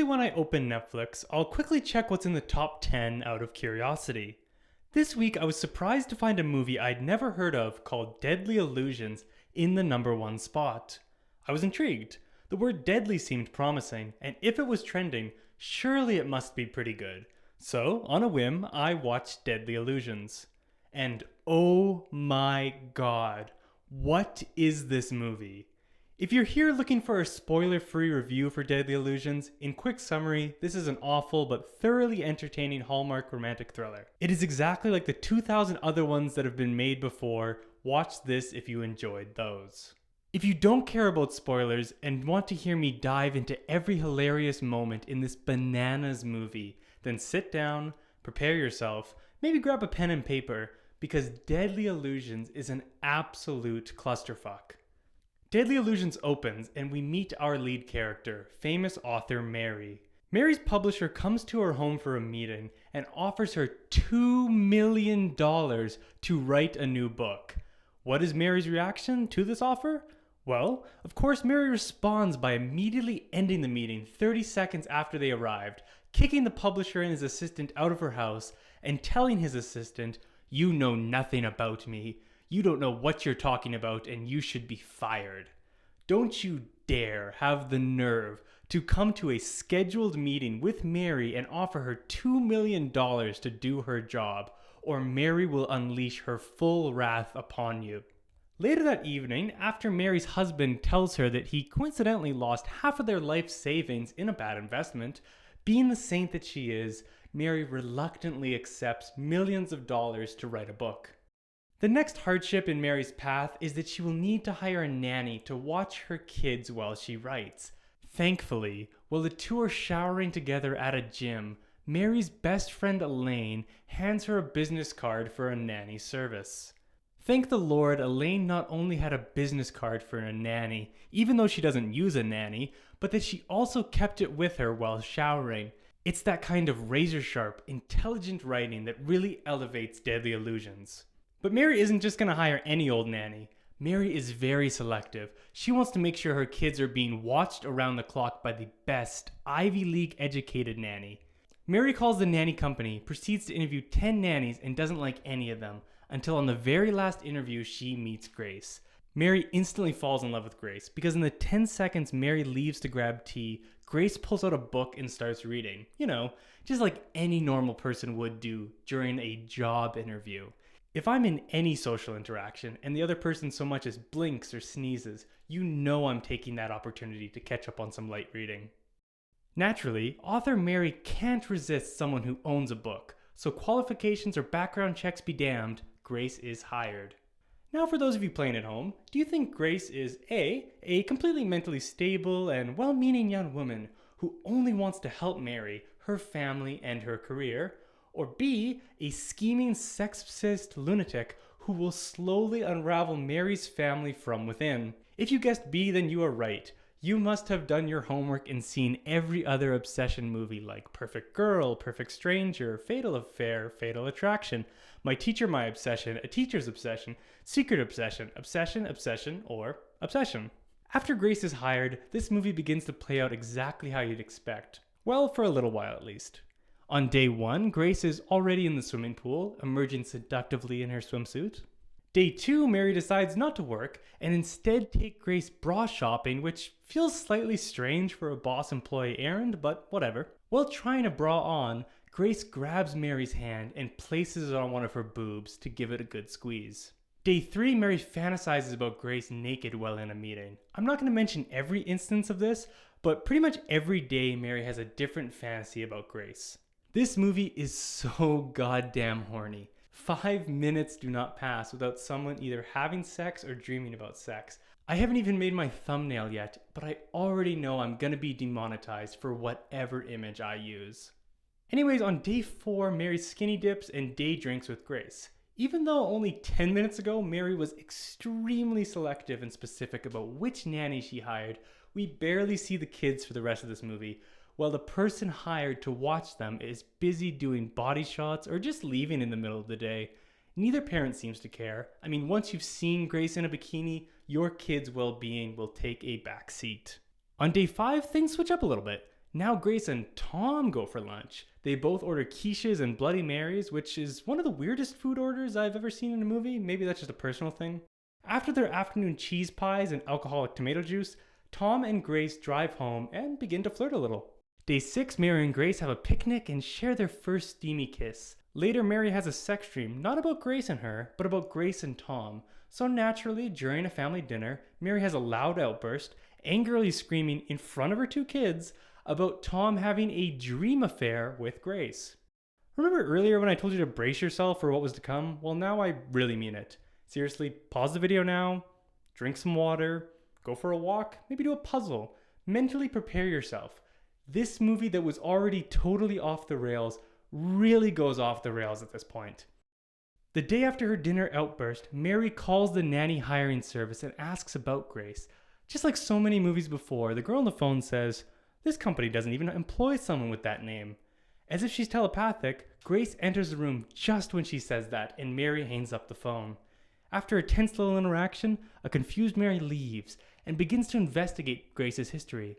Usually when I open Netflix, I'll quickly check what's in the top 10 out of curiosity. This week I was surprised to find a movie I'd never heard of called Deadly Illusions in the number one spot. I was intrigued. The word deadly seemed promising, and if it was trending, surely it must be pretty good. So, on a whim, I watched Deadly Illusions. And oh my god, what is this movie? If you're here looking for a spoiler-free review for Deadly Illusions, in quick summary, this is an awful but thoroughly entertaining Hallmark romantic thriller. It is exactly like the 2,000 other ones that have been made before. Watch this if you enjoyed those. If you don't care about spoilers and want to hear me dive into every hilarious moment in this bananas movie, then sit down, prepare yourself, maybe grab a pen and paper, because Deadly Illusions is an absolute clusterfuck. Deadly Illusions opens and we meet our lead character, famous author Mary. Mary's publisher comes to her home for a meeting and offers her $2 million to write a new book. What is Mary's reaction to this offer? Well, of course Mary responds by immediately ending the meeting 30 seconds after they arrived, kicking the publisher and his assistant out of her house and telling his assistant, "You know nothing about me. You don't know what you're talking about and you should be fired." Don't you dare have the nerve to come to a scheduled meeting with Mary and offer her $2 million to do her job, or Mary will unleash her full wrath upon you. Later that evening, after Mary's husband tells her that he coincidentally lost half of their life savings in a bad investment, being the saint that she is, Mary reluctantly accepts millions of dollars to write a book. The next hardship in Mary's path is that she will need to hire a nanny to watch her kids while she writes. Thankfully, while the two are showering together at a gym, Mary's best friend Elaine hands her a business card for a nanny service. Thank the Lord, Elaine not only had a business card for a nanny, even though she doesn't use a nanny, but that she also kept it with her while showering. It's that kind of razor-sharp, intelligent writing that really elevates Deadly Illusions. But Mary isn't just going to hire any old nanny. Mary is very selective. She wants to make sure her kids are being watched around the clock by the best, Ivy League educated nanny. Mary calls the nanny company, proceeds to interview 10 nannies and doesn't like any of them, until on the very last interview she meets Grace. Mary instantly falls in love with Grace, because in the 10 seconds Mary leaves to grab tea, Grace pulls out a book and starts reading. You know, just like any normal person would do during a job interview. If I'm in any social interaction and the other person so much as blinks or sneezes, you know I'm taking that opportunity to catch up on some light reading. Naturally, author Mary can't resist someone who owns a book, so qualifications or background checks be damned, Grace is hired. Now for those of you playing at home, do you think Grace is a completely mentally stable and well-meaning young woman who only wants to help Mary, her family, and her career? Or B, a scheming sexist lunatic who will slowly unravel Mary's family from within? If you guessed B, then you are right. You must have done your homework and seen every other obsession movie like Perfect Girl, Perfect Stranger, Fatal Affair, Fatal Attraction, My Teacher, My Obsession, A Teacher's Obsession, Secret Obsession, Obsession, Obsession, or Obsession. After Grace is hired, this movie begins to play out exactly how you'd expect. Well, for a little while at least. On day 1, Grace is already in the swimming pool, emerging seductively in her swimsuit. Day 2, Mary decides not to work and instead take Grace bra shopping, which feels slightly strange for a boss-employee errand, but whatever. While trying a bra on, Grace grabs Mary's hand and places it on one of her boobs to give it a good squeeze. Day 3, Mary fantasizes about Grace naked while in a meeting. I'm not going to mention every instance of this, but pretty much every day Mary has a different fantasy about Grace. This movie is so goddamn horny. 5 minutes do not pass without someone either having sex or dreaming about sex. I haven't even made my thumbnail yet, but I already know I'm gonna be demonetized for whatever image I use. Anyways, on day 4, Mary skinny dips and day drinks with Grace. Even though only 10 minutes ago Mary was extremely selective and specific about which nanny she hired, we barely see the kids for the rest of this movie, while the person hired to watch them is busy doing body shots or just leaving in the middle of the day. Neither parent seems to care. I mean, once you've seen Grace in a bikini, your kid's well-being will take a back seat. On day 5, things switch up a little bit. Now Grace and Tom go for lunch. They both order quiches and Bloody Marys, which is one of the weirdest food orders I've ever seen in a movie. Maybe that's just a personal thing. After their afternoon cheese pies and alcoholic tomato juice, Tom and Grace drive home and begin to flirt a little. Day 6, Mary and Grace have a picnic and share their first steamy kiss. Later, Mary has a sex dream, not about Grace and her, but about Grace and Tom. So naturally, during a family dinner, Mary has a loud outburst, angrily screaming in front of her 2 kids about Tom having a dream affair with Grace. Remember earlier when I told you to brace yourself for what was to come? Well, now I really mean it. Seriously, pause the video now, drink some water, go for a walk, maybe do a puzzle. Mentally prepare yourself. This movie that was already totally off the rails really goes off the rails at this point. The day after her dinner outburst, Mary calls the nanny hiring service and asks about Grace. Just like so many movies before, the girl on the phone says, "This company doesn't even employ someone with that name." As if she's telepathic, Grace enters the room just when she says that, and Mary hangs up the phone. After a tense little interaction, a confused Mary leaves and begins to investigate Grace's history.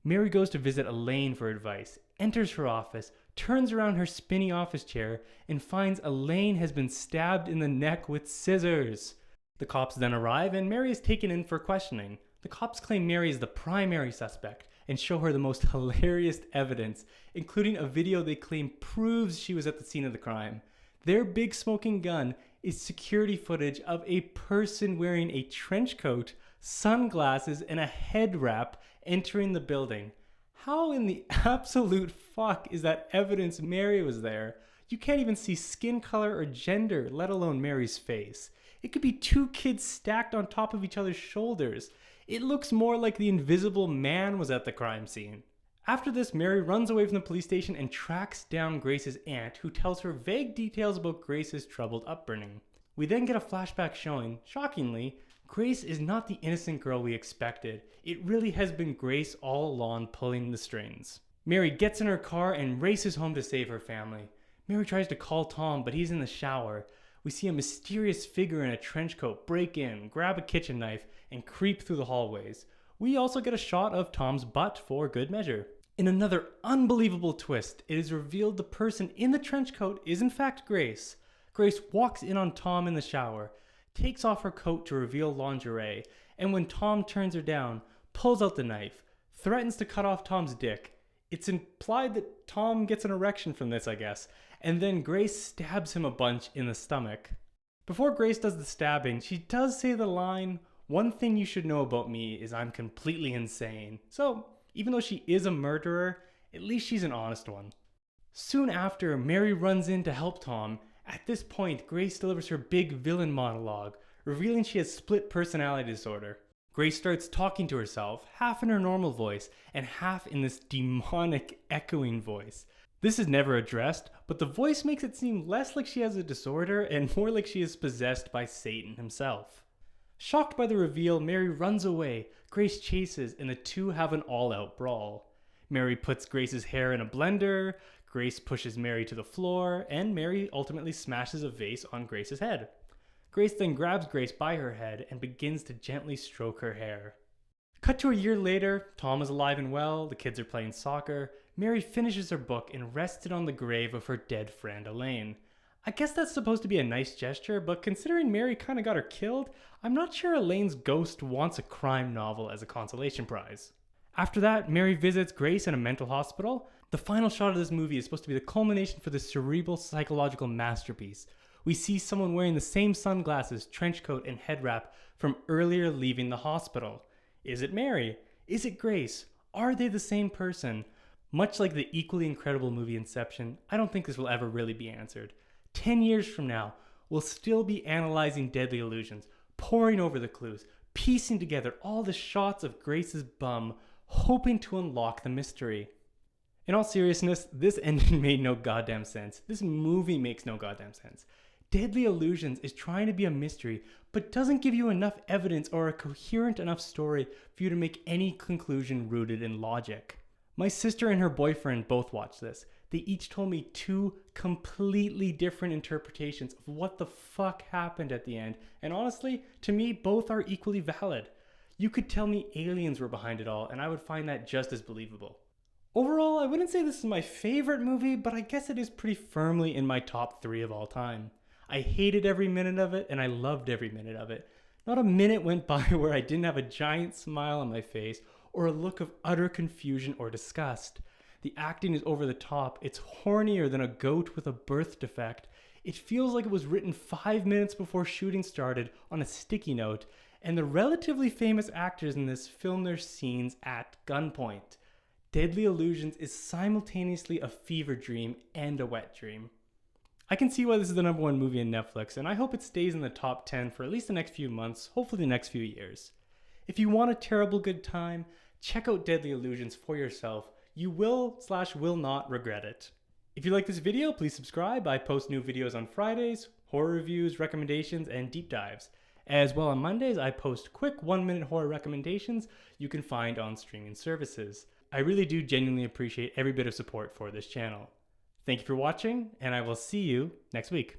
Mary goes to visit Elaine for advice, enters her office, turns around her spinny office chair, and finds Elaine has been stabbed in the neck with scissors. The cops then arrive and Mary is taken in for questioning. The cops claim Mary is the primary suspect and show her the most hilarious evidence, including a video they claim proves she was at the scene of the crime. Their big smoking gun is security footage of a person wearing a trench coat, sunglasses, and a head wrap entering the building. How in the absolute fuck is that evidence Mary was there? You can't even see skin color or gender, let alone Mary's face. It could be 2 kids stacked on top of each other's shoulders. It looks more like the Invisible Man was at the crime scene. After this, Mary runs away from the police station and tracks down Grace's aunt, who tells her vague details about Grace's troubled upbringing. We then get a flashback showing, shockingly, Grace is not the innocent girl we expected. It really has been Grace all along pulling the strings. Mary gets in her car and races home to save her family. Mary tries to call Tom, but he's in the shower. We see a mysterious figure in a trench coat break in, grab a kitchen knife, and creep through the hallways. We also get a shot of Tom's butt for good measure. In another unbelievable twist, it is revealed the person in the trench coat is in fact Grace. Grace walks in on Tom in the shower, takes off her coat to reveal lingerie, and when Tom turns her down, pulls out the knife, threatens to cut off Tom's dick. It's implied that Tom gets an erection from this, I guess, and then Grace stabs him a bunch in the stomach. Before Grace does the stabbing, she does say the line, "One thing you should know about me is I'm completely insane." So, even though she is a murderer, at least she's an honest one. Soon after, Mary runs in to help Tom. At this point, Grace delivers her big villain monologue, revealing she has split personality disorder. Grace starts talking to herself, half in her normal voice, and half in this demonic echoing voice. This is never addressed, but the voice makes it seem less like she has a disorder and more like she is possessed by Satan himself. Shocked by the reveal, Mary runs away, Grace chases, and the two have an all-out brawl. Mary puts Grace's hair in a blender, Grace pushes Mary to the floor, and Mary ultimately smashes a vase on Grace's head. Grace then grabs Grace by her head and begins to gently stroke her hair. Cut to a year later, Tom is alive and well, the kids are playing soccer, Mary finishes her book and rests it on the grave of her dead friend Elaine. I guess that's supposed to be a nice gesture, but considering Mary kinda got her killed, I'm not sure Elaine's ghost wants a crime novel as a consolation prize. After that, Mary visits Grace in a mental hospital. The final shot of this movie is supposed to be the culmination for this cerebral psychological masterpiece. We see someone wearing the same sunglasses, trench coat, and head wrap from earlier leaving the hospital. Is it Mary? Is it Grace? Are they the same person? Much like the equally incredible movie Inception, I don't think this will ever really be answered. 10 years from now, we'll still be analyzing Deadly Illusions, poring over the clues, piecing together all the shots of Grace's bum, hoping to unlock the mystery. In all seriousness, this ending made no goddamn sense. This movie makes no goddamn sense. Deadly Illusions is trying to be a mystery, but doesn't give you enough evidence or a coherent enough story for you to make any conclusion rooted in logic. My sister and her boyfriend both watched this. They each told me 2 completely different interpretations of what the fuck happened at the end, and honestly, to me, both are equally valid. You could tell me aliens were behind it all, and I would find that just as believable. Overall, I wouldn't say this is my favorite movie, but I guess it is pretty firmly in my top 3 of all time. I hated every minute of it, and I loved every minute of it. Not a minute went by where I didn't have a giant smile on my face or a look of utter confusion or disgust. The acting is over the top, it's hornier than a goat with a birth defect. It feels like it was written 5 minutes before shooting started on a sticky note, and the relatively famous actors in this film their scenes at gunpoint. Deadly Illusions is simultaneously a fever dream and a wet dream. I can see why this is the number one movie on Netflix, and I hope it stays in the top 10 for at least the next few months, hopefully the next few years. If you want a terrible good time, check out Deadly Illusions for yourself. You will not regret it. If you like this video, please subscribe. I post new videos on Fridays, horror reviews, recommendations, and deep dives. As well on Mondays, I post quick 1-minute horror recommendations you can find on streaming services. I really do genuinely appreciate every bit of support for this channel. Thank you for watching, and I will see you next week.